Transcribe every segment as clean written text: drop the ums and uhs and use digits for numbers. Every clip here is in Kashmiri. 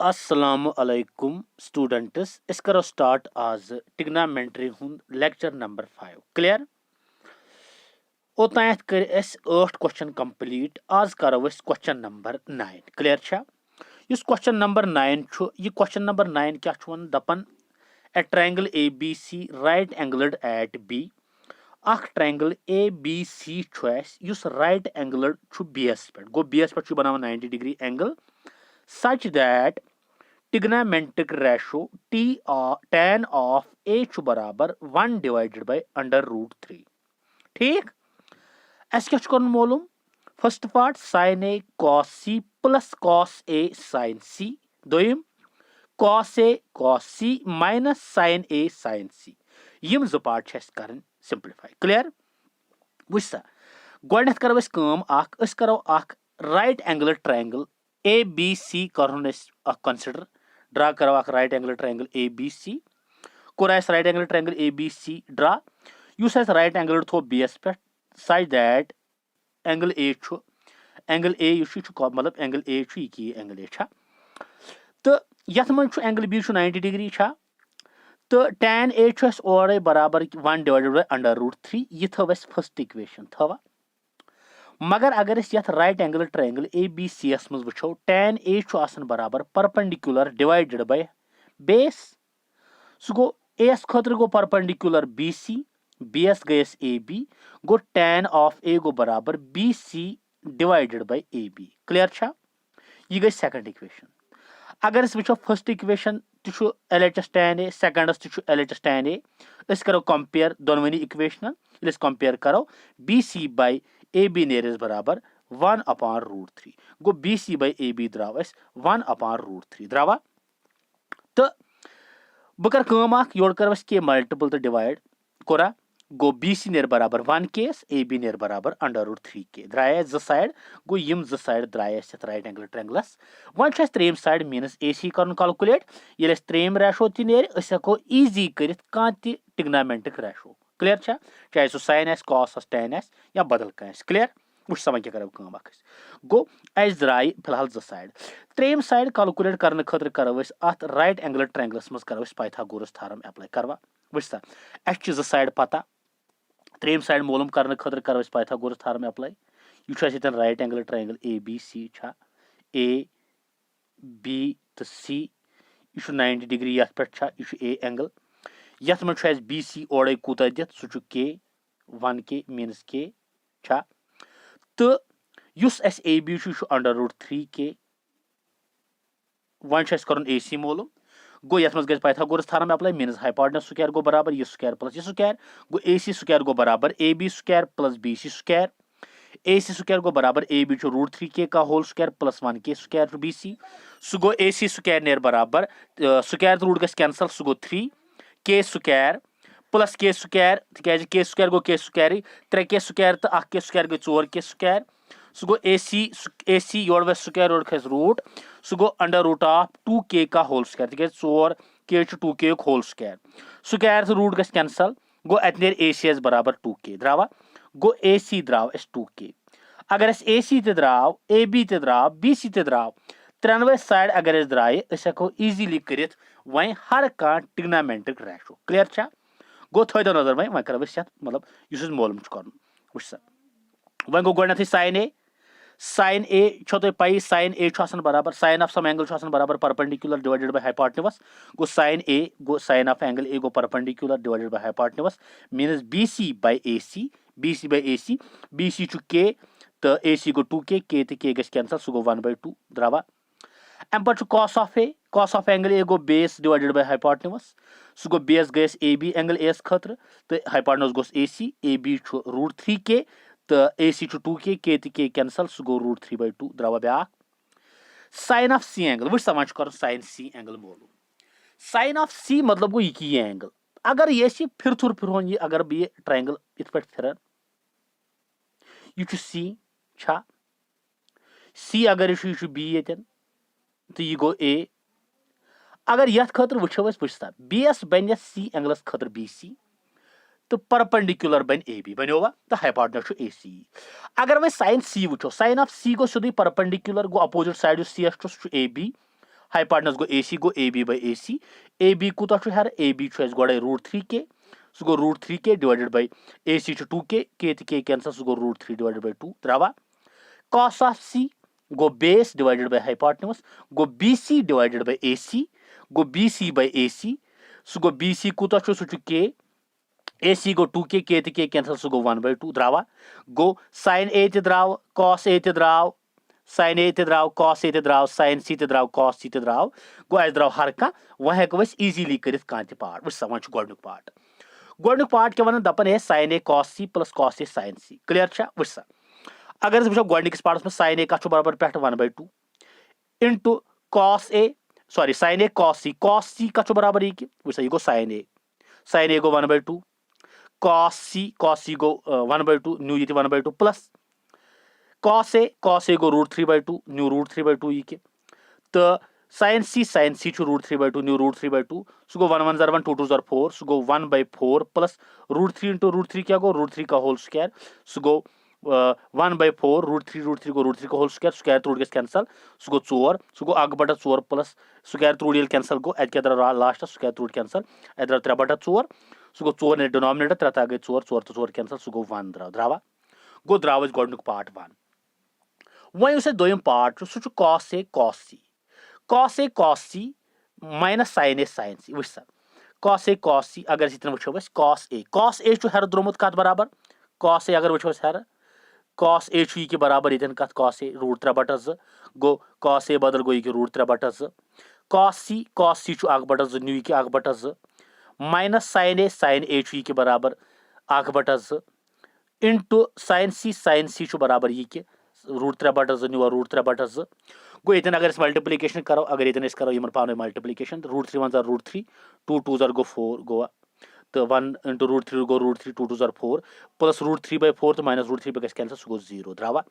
अस्सलाम अलैकुम स्टूडेंट्स इस करो स्टार्ट आज टिग्नामेंट्री हुंद लेक्चर नंबर 5 क्लियर ओतायत कर 8 क्वेश्चन कंप्लीट आज करो क्वेश्चन नंबर 9 क्लियर छा इस क्वेश्चन नंबर 9 छु ये क्वेश्चन नंबर 9 क्या छु वन दपन a triangle ABC right angled at B अख ट्रायंगल ABC छु एस युस राइट एंगल्ड छु BS पे गो BS पे छु बनावन 90 degree angle such that trigonometric ratio tan of A छु बराबर 1 divided by under root 3 ठीक अस क्या छु करन मालूम first part sin A cos C plus cos A sin C Doyam cos A cos C minus sin A sin C यम ज पार्ट छ करन सिंपलीफाई क्लियर वसा गोडनेथ करो अस काम अस करो राइट एंगल ट्रायंगल ABC करन अस कंसीडर ड्रा करो right angle triangle ABC core right angle triangle ABC draw use right angle थो BS पे सच दैट एंगल A छु एंगल A युस छु मतलब एंगल A छु की एंगल A छा तो यथ मन छु एंगल B छु 90 डिग्री छा तो tan A छु अस ओरे बराबर 1 डिवाइडेड बाय अंडर रूट 3 ये थव अस फर्स्ट इक्वेशन थवा मगर अगर इस यथ राइट एंगल ट्रायंगल ABC यस मज वछो tan A छु आसन बराबर perpendicular divided by base so गो A खतर गो परपेंडिकुलर BC BS गयस AB गो tan ऑफ A गो बराबर BC divided by AB clear छा ये गई सेकंड इक्वेशन अगर इस वछो फर्स्ट इक्वेशन छु LHS tan A सेकंड छु LHS tan A इस करो कंपेयर दोनों इक्वेशन इस कंपेयर करो BC बाय AB नेरस बराबर 1 अपॉन रूट 3 गो BC बाय AB द्राव 1 अपॉन रूट 3 द्रावा तो बह कर योर कर के मल्टीपल तो डिवाइड कोरा गो BC नेर बराबर 1 केस AB नेर बराबर अंडर रूट 3 के द्राय ज साइड गो यम ज साइड द्राय राइट एंगल ट्रायंगलस वन त्रेम साइड मीनस AC कर कैलकुलेट ये त्रेम रेशो ती नेर हको इजी कर टिग्नामेंटिक रेशो क्लियर छा चाहे सो साइन आस कॉस आस टैन आस या बदल कह क्लियर वुच समझ क्या करो काम गो अस द्राय फिलहाल ज साइड त्रेम साइड कैलकुलेट करने खतर करो अत राइट एंगल ट्रायंगलस मज करो पाइथागोरस थ्योरम अप्लाई करवा वुच सा अस ज साइड पता त्रेम साइड मालूम करने खतर करो पाइथागोरस थ्योरम अप्लाई यह राइट एंगल ट्रायंगल ABC छा A B तो C यह 90 डिग्री ये पे यह A एंगल यथ मे BC ओर कूत दित सह K 1 K मीनस K छा तो युस अस AB अंडर रूट 3 K वन कर AC मालूम गो ये गई पाइथागोरस थ्योरम अप्लाई मीनस हाइपोटेन्यूज स्क्वायर गो बराबर यह स्क्वायर प्लस यह स्क्वायर गो AC स्क्वायर गो बराबर AB square plus BC square AC square गो बराबर AB रूट 3 K का whole square plus 1 K square टू BC सह गो AC स्क्वायर नेर बराबर स्क्वायर रूट गस कैंसल सह गो 3 K square plus K square तक K स्क्वायर गो K स्क्वायर 3 K स्क्वायर तो 1 K स्क्वायर गई 4 K स्क्वायर सह गो AC योर वे स्क्वायर रोड खस रूट सह गो अंडर रूट ऑफ 2 K का होल स्क्वायर तक 4 K 2 K whole square square तो रूट गस कैंसल गो अत नेर AC बराबर 2 K द्रावा गो AC द्राव 2 K अगर AC ते द्राव AB ते द्राव BC ते द्राव त्रेनवे साइड अगर द्राय हको इजीली कर वह हर कह टिग्नामेंटिक रेशो क्लियर छा गो थो नजर वह करो मतलब इस मालूम कर वुच सा वह गो गोडनेथ साइन A छो तुम पई साइन A बराबर साइन ऑफ सम एंगल बराबर परपेंडिकुलर डिवाइडेड बाय हाइपोटेन्यूज गो साइन A गो साइन ऑफ एंगल A गो perpendicular divided by hypotenuse minus BC by AC BC छु K तो AC गो 2 K तो K गस कैंसल सह गो 1/2 द्रावा अम पे कॉस ऑफ एंगल A गो बेस डिवाइडेड बाय हाइपोटेन्यूज सह गो बेस गयस AB एंगल A खतर तो हाइपोटेन्यूज गोस AC AB छु रूट 3 K तो AC छु 2 K K तो K कैंसल सह गो रूट 3/2 द्रावा ब्या साइन ऑफ C एंगल वुच समान कर साइन C एंगल मालूम साइन ऑफ C मतलब गो ये एंगल अगर ये फिर ये अगर बह ट्रायंगल इत पे फिर यह C छा C अगर यह B ये तो यह गो A अगर ये खतर वो वुचा BS बन C एंगलस खतर BC तो परपेंडिकुलर बन AB बनो तो हाइपोटेन्यूज AC अगर वह साइन C वो साइन ऑफ C गो सीधे परपेंडिकुलर गो opposite side CS AB hypotenuse गो AC गो AB by AC AB कूता छु हेर AB छु गोड़े √3k सो गो √3k डिवाइडेड by AC छु 2k k to k cancel so गो √3 डिवाइडेड by 2 द्रावा cos of C go base divided by hypotenuse go BC divided by AC go BC by AC so go BC kuta chu su k AC go 2k k to k cancel so go 1 by 2 drawa go sin A te draw cos A te draw sin A te draw cos A te draw sin C te draw cos C te draw go as draw har ka वह हेको वस easily करित कांति पार्ट वस समझ गोडनुक पार्ट के वन दपन है sin A cos C plus cos A sin C clear छ वस अगर वो गोडनिकस पार्टस में sin A का बराबर पे 1/2 into cos A sorry sin A cos C का बराबर ये वो गो sin A go 1/2 cos C go 1/2 new ये 1/2 plus cos A go √3/2 new √3/2 ये तो sin C छु √3/2 न्यू √3/2 सो गो 1 1 0 1 2 2 0 4 सो गो 1/4 प्लस √3 इंटू √3 क्या गो √3 का होल स्क्वायर सो गो 1/4 √3 गो √3 का होल स्क्वायर रूट गस कैंसल सो गो 4 सो गो 1/4 प्लस स्क्वायर रूट ये कैंसल गो एत क्या लास्ट स्क्वायर रूट कैंसल एत 3/4 सो गो 4 ने डिनोमिनेटर 3 गई 4 4 तो 4 कैंसल सो गो 1 द्रावा गो द्राव गोडनुक पार्ट 1 वहीं उसे दोयम part so cos A cos C minus sin A sin C वस cos A cos C अगर इतन वो cos A छु हर द्रोमुत कत बराबर cos A अगर वो हर cos A छु के बराबर इतन कत cos A √3/2 go cos A बदल गो ये √3/2 cos C छु 1/2 न्यू के 1/2 माइनस sin A छु के बराबर 1/2 इनटू sin C छु बराबर ये के √3/2 न्यू √3/2 गो इतन अगर इस मल्टीप्लिकेशन करो अगर इतन इस करो यमन पानो मल्टीप्लिकेशन √3 1 √3 2 2 0 गो 4 गो तो 1 इंटू √3 गो √3 2 2 0 4 प्लस √3/4 तो माइनस √3 पे कैंसिल सो गो 0 द्रावा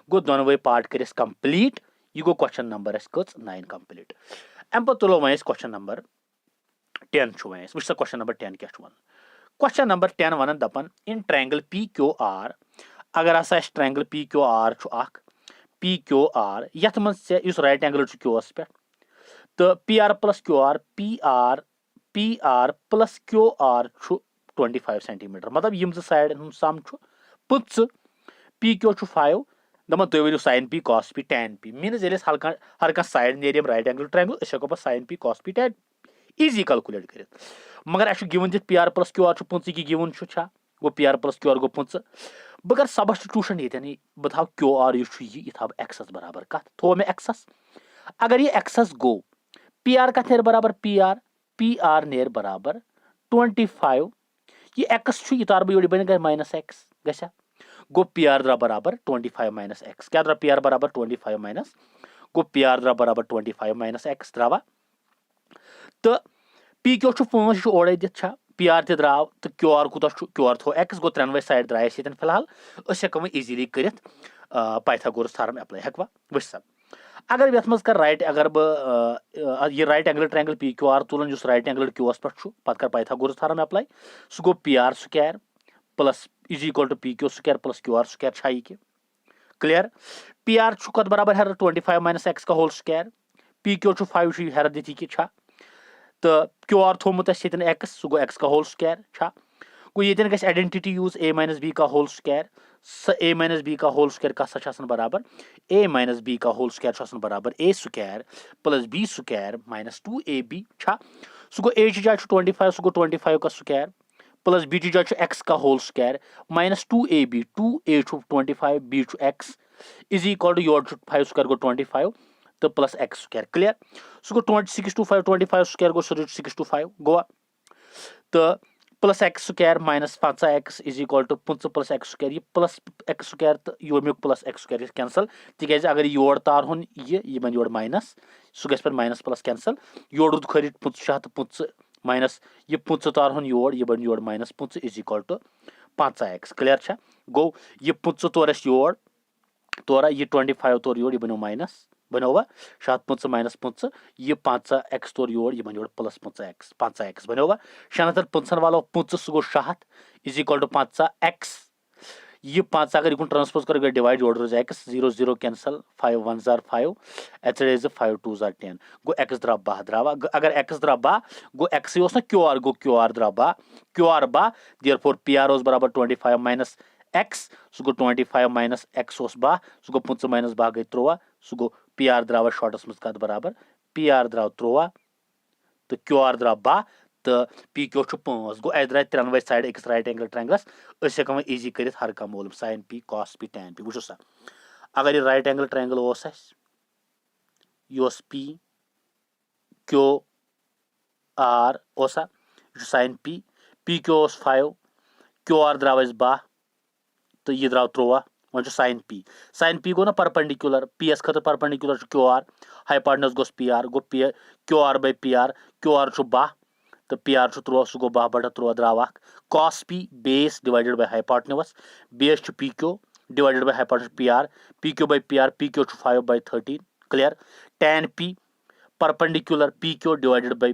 गो दोनों पार्ट कर कंप्लीट ये गो क्वेश्चन नंबर 9 कंप्लीट एम पे तुलो वह क्वेश्चन नंबर 10 छु वह वस क्वेश्चन नंबर 10 क्या वन क्वेश्चन नंबर 10 वन दपन इन ट्रायंगल PQR अगर हसा ट्रायंगल PQR छु अख PQR यथ मन से इस राइट एंगल छु QS पे तो PR plus QR PR plus QR छु 25 सेंटीमीटर मतलब यम साइड सम छु 5 PQ छु 5 दम तुम वो sin P cos P tan P मीनस ये हर कह साइड नेरियम राइट एंगल ट्रायंगल अस हेको sin P cos P tan easy calculate कर मगर अस गिवन दित PR plus QR छु 5 की गिवन छु छा गो PR plus QR गो 5 बह कर सब्स्टिट्यूशन ये बह थव QR ये थव एक्सस बराबर कत थो मे एक्सस अगर ये एक्सस गो PR कत नेर बराबर PR नेर बराबर 25 ये x छु ये तार बह बन माइनस x गसा गो PR द्रा बराबर 25 माइनस x क्या द्रा PR बराबर 25 माइनस गो PR द्रा बराबर 25 माइनस x द्रावा तो PQ छु 5 ओड़े दित छा PR ते द्राव तो QR कुता QR थो x गो 3 साइड द्राय सितन फिलहाल अस हेकम इजीली करित पाइथागोरस थ्योरम अप्लाई हेकवा वस अगर यथ मज कर राइट अगर ये राइट एंगल ट्रायंगल PQR तुलन जुस राइट एंगल QS पर छु पत कर पाइथागोरस थ्योरम अप्लाई सो गो PR square plus is equal to PQ square plus QR square छाई के क्लियर PR छु कत बराबर है 25 माइनस x का होल स्क्वायर PQ छु 5 छु हर दिति की छा तो QR थोमुत x सो गो x का होल स्क्वायर छा गो ये गस identity use a minus b का whole square a minus b का होल स्क्वायर का बराबर a माइनस b का होल स्क्वायर बराबर a square plus b square minus 2ab छा सो गो a जाए 25 सो गो 25 का स्क्वायर प्लस b जाए x का whole square minus 2ab 2a 25 b x is equal to योर 5 स्क्वायर गो 25 तो plus x square clear so गो 26 to 5 25 स्क्वायर गो 6 to 5 गो तो plus x square minus 5x is equal to 5 plus x square ये प्लस x स्क्वायर तो योर प्लस x स्क्वायर कैंसल तिकाज अगर योर तार हुन ये बन योर माइनस सो गस पर माइनस प्लस कैंसल योर रुद खरीद 5 माइनस ये 5 तार हुन योर ये बन योर minus 5 is equal to 5x clear छा गो ये 5 तोर योर तोरा ये 25 तोर योर ये बनो माइनस बनोवा 5 माइनस 5 ये 5x तोर योर ये बन प्लस 5x बनोवा 5 वालो 5 सो गो 7 इज इक्वल टू 5x ये 5 अगर यह ट्रांसपोज कर डिवाइड जोड़ रोज एक्स 0 0 कैंसल 5 1 जार 5 एच 5 2 जार 10 गो एक्स द्राव 12 द्रावा अगर एक्स द्राव 12 गो एक्स ना क्यू आर द्राव 12 Q R 12 therefore P R बराबर 25 माइनस एक्स सह गो 25 माइनस एक्स 12 सह गो 5 माइनस 12 गई 13 सह गो पी आर द्राव शॉर्टस मज कत बराबर पी आर द्राव 13 तो क्यू आर द्राव 12 तो पी क्यू 5 गो अ द्राय त्रेनवे साइड अकिस राइट एंगल ट्रायंगलस हेको इजी कर हर कह मोलम sine P cos P tan P वो सा अगर यह राइट एंगल ट्रायंगल यह पी क्यू आर ओसा sine P Q 5 Q R द्राव 12 तो यह द्राव 13 वो साइन पी गो ना परपेंडिकुलर पी एस खतर perpendicular Q R hypotenuse goes P are go P Q are by P R Q R 12 तो पी आर 13 सह गो 12 बटा 13 द्राव cos P base divided by hypotenuse base P Q divided by hypotenuse P Q by P Q 5 by 13 clear tan P perpendicular P Q divided by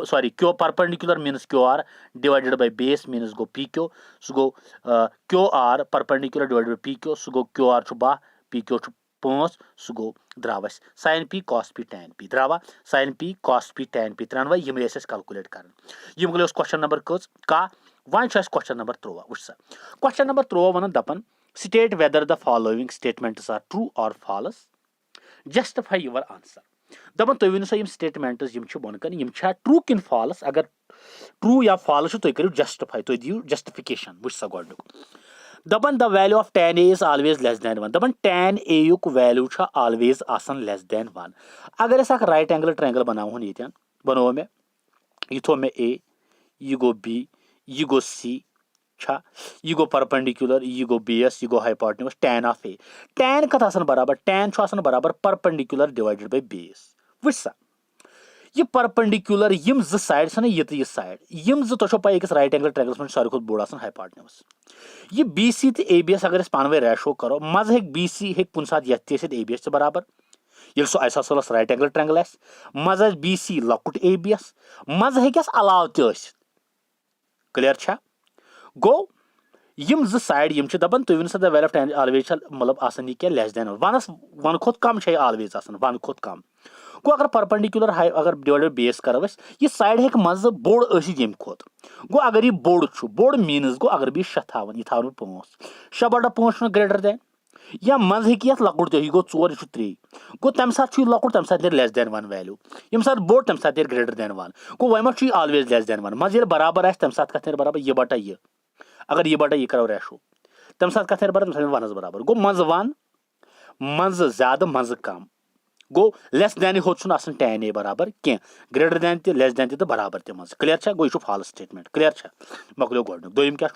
sorry Q perpendicular means Q R divided by base means गो पी क्यू सह गो Q R perpendicular divided by P Q सह गो क्यू आर 12 पी क्यू 5 सह गो द्राव sine P cos P tan P द्रावा sine P cos P tan P त्रेनवे यम कैलकुलेट कर क्वेश्चन नंबर कह वन क्वेश्चन नंबर 13 वो सा क्वेश्चन नंबर 13 वन दपन state whether the following statements are true or false justify your answer दपन तुम वन सा स्टेटमेंट्स बोन कन ट्रू किन फॉल्स अगर ट्रू या फॉल्स तुम करो जस्टिफाई तुम दियो जस्टिफिकेशन वो सा गोड दपन the value of tan a is always less than 1 दपन tan a युक वैल्यू ऑलवेज आसान लेस देन 1 अगर अस राइट एंगल ट्रायंगल बनावन ये बनो मे यह थो मे a यह गो b यह गो c यह गो परपेंडिकुलर यह गो बेस यह गो hypotenuse tan of a tan कत आसान बराबर tan बराबर परपेंडिकुलर डिवाइडेड बाय बेस वो सा यह परपेंडिकुलर यम ज साइड ना यह साइड यम ज तुम पे अकिस राइट एंगल ट्रायंगलस में सारे बोड़ हाइपोटेनस यह बी सी तो ए बी एस अगर पानवे रेशो करो मज हे बी सी हे कुन सात ए बी एस बराबर ये so isosceles right angle triangle मज बी सी लकुट ए बी एस मज हेस अलाव क्लियर गो यम ज साइड यम दपान तुम वन सा the value of tan always मतलब आसान यह लेस देन वन खोत कम ऑलवेज आसान वन खोत कम गो अगर परपेंडिकुलर अगर डिवाइडेड बेस करो यह साइड हे मज बोड़ यम खोत गो अगर यह बोड़ मीनस गो अगर बह 6 थवन यह 5 6 बटा 5 ग्रेटर देन या मज हे लकुट यह गो 4 यह 3 गो तम सात लकुट तम सात लेस देन 1 वैल्यू यम सात बोड़ तम सात ग्रेटर देन 1 गो वह मा ऑलवेज लेस देन 1 मज बराबर तम सात कत बराबर यह बटा यह अगर यह बटा यह करो रेशो तम सात कत बराबर तम वन बराबर गो मज 1 मज ज्यादा मज कम गो लेस देन होत tan a बराबर कह ग्रेटर देन तो लेस देन तो बराबर ते मज क्लियर गो यह फॉल्स स्टेटमेंट क्लियर मकलो गोड दोम क्या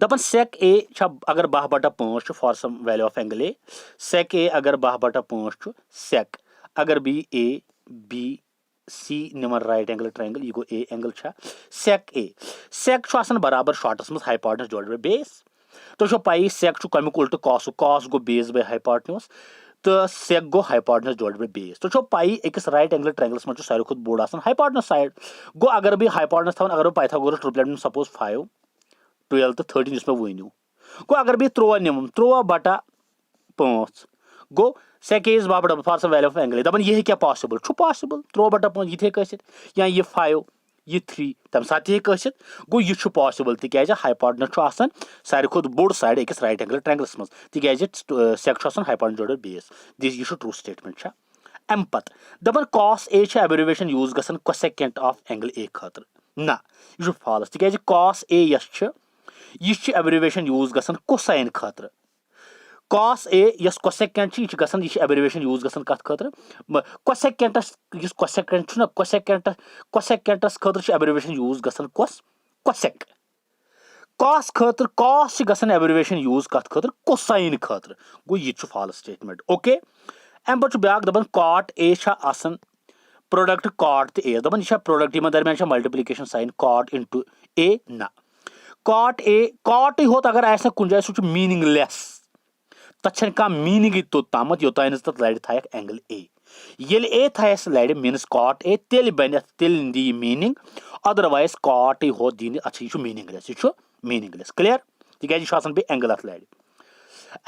दपन sec a अगर 12 बटा 5 for some value of angle a sec a अगर 12 बटा 5 sec अगर b a b c निमन राइट एंगल ट्रायंगल यह गो a angle sec a sec आसान बराबर शॉर्टस मज हाइपोटेनस डिवाइडेड बाय बेस तो पाई sec कमुक उल्ट cos go base by hypotenuse तो sec go hypotenuse divided by base तो पाई अकिस राइट एंगल ट्रायंगलस में सारे खुद बोड़ आसान हाइपोटेनस साइड गो अगर भी हाइपोटेनस थवन अगर पाइथागोरस ट्रिपलेट सपोज 5 12 तो 13 जिस वनु गो अगर भी 13 निम 13 बटा 5 गो sec a इज बराबर for some value of angle दपन यह क्या पॉसिबल 13 बटा 5 यह कसित या यह 5 यह 3 तम सात गो यह पॉसिबल तिज हाइपोटेनस आसान सारे खुद बोड़ साइड अकिस राइट एंगल ट्रायंगलस मज तिज sec hypotenuse divided by base यह ट्रू स्टेटमेंट अम पत दपन cos a एब्रिविएशन यूज गसन कोसेकेंट ऑफ एंगल a खतर ना यह फॉल्स तिज cos a यह एब्रिविएशन यूज गसन कोसाइन खतर cos a यस कोसेकेंट यह गसन यह एब्रिविएशन यूज गसन कत खतर कोसेकेंटस यस कोसेकेंट ना कोसेकेंटस खतर एब्रिविएशन यूज गसन कोसेक cos खतर cos गसन एब्रिविएशन यूज कत खतर कोसाइन खतर गो यह फॉल्स स्टेटमेंट ओके अम पे ब्याक दपन cot a आसान प्रोडक्ट cot तो a दपन यह प्रोडक्ट इन दरमियान multiplication sign cot into a ना cot होत अगर आस कुन जाए सह मीनिंगलेस तथ कह मीनिंग तोताम योतान तथ लड़ थक एंगल a ये a थस लड़ मीनस cot a तेल बन तेल दी मीनिंग अदरवाइज cot हो दी अ मीनिंगलेस क्लियर तिकाज बे एंगल अथ लड़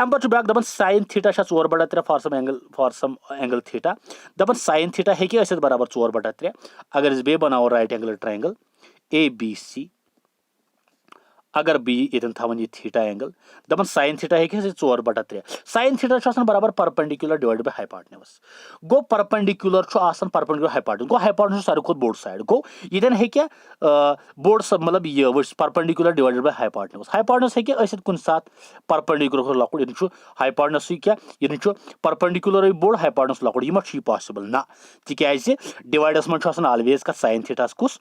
अम पे ब्या दपान sine theta 4/3 for some angle theta दपान साइन थीटा हे बराबर 4/3 अगर बे बनावो राइट एंगल ट्रायंगल ABC अगर बी ये थवन ये थीटा एंगल दपान साइन थीटा हे 4/3 साइन थीटा बराबर परपेंडिकुलर डिवाइडेड बाय हाइपोटेन्यूज गो परपेंडिकुलर परपेंडिकुलर हाइपोटेन्यूज गो हाइपोटेन्यूज सारे खुद बोड साइड गो ये हे बोड मतलब ये परपेंडिकुलर डिवाइडेड बाय हाइपोटेन्यूज हे कुन सात परपेंडिकुलर लकुड़ ये हाइपोटेन्यूज क्या ये परपेंडिकुलर बोड हाइपोटेन्यूज लकुड़ यह पॉसिबल ना तिकाज डिवाइडस मन ऑलवेज का साइन थीटास कुस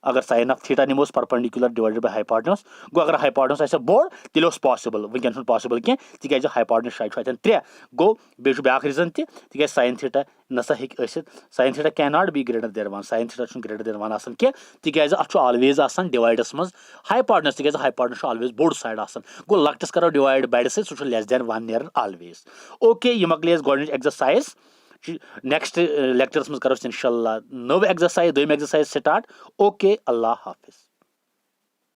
अगर साइन ऑफ थीटा निमोस परपेंडिकुलर डिवाइडेड बाय हाइपोटेन्यूज गो अगर हाइपोटेन्यूज आसे बोड तेल पॉसिबल वनकन पॉसिबल क्या तिकाज हाइपोटेन्यूज शायद 3 गो बे ब्या रीजन तिकाज साइन थीटा नसा sine theta can not be greater than 1 sine theta greater than 1 आसान क्या तिकाज अत ऑलवेज आसान डिवाइडस मज हाइपोटेन्यूज तिकाज हाइपोटेन्यूज ऑलवेज बोड साइड आसान गो लक्टस करो डिवाइड बड़ से सह लेस देन 1 नेरन ऑलवेज ओके यह मकले गोडनिच एक्सरसाइज नेक्स्ट लेक्चरस मज करो इंशाल्लाह नव एक्सरसाइज दोम एक्सरसाइज स्टार्ट ओके अल्लाह हाफिज।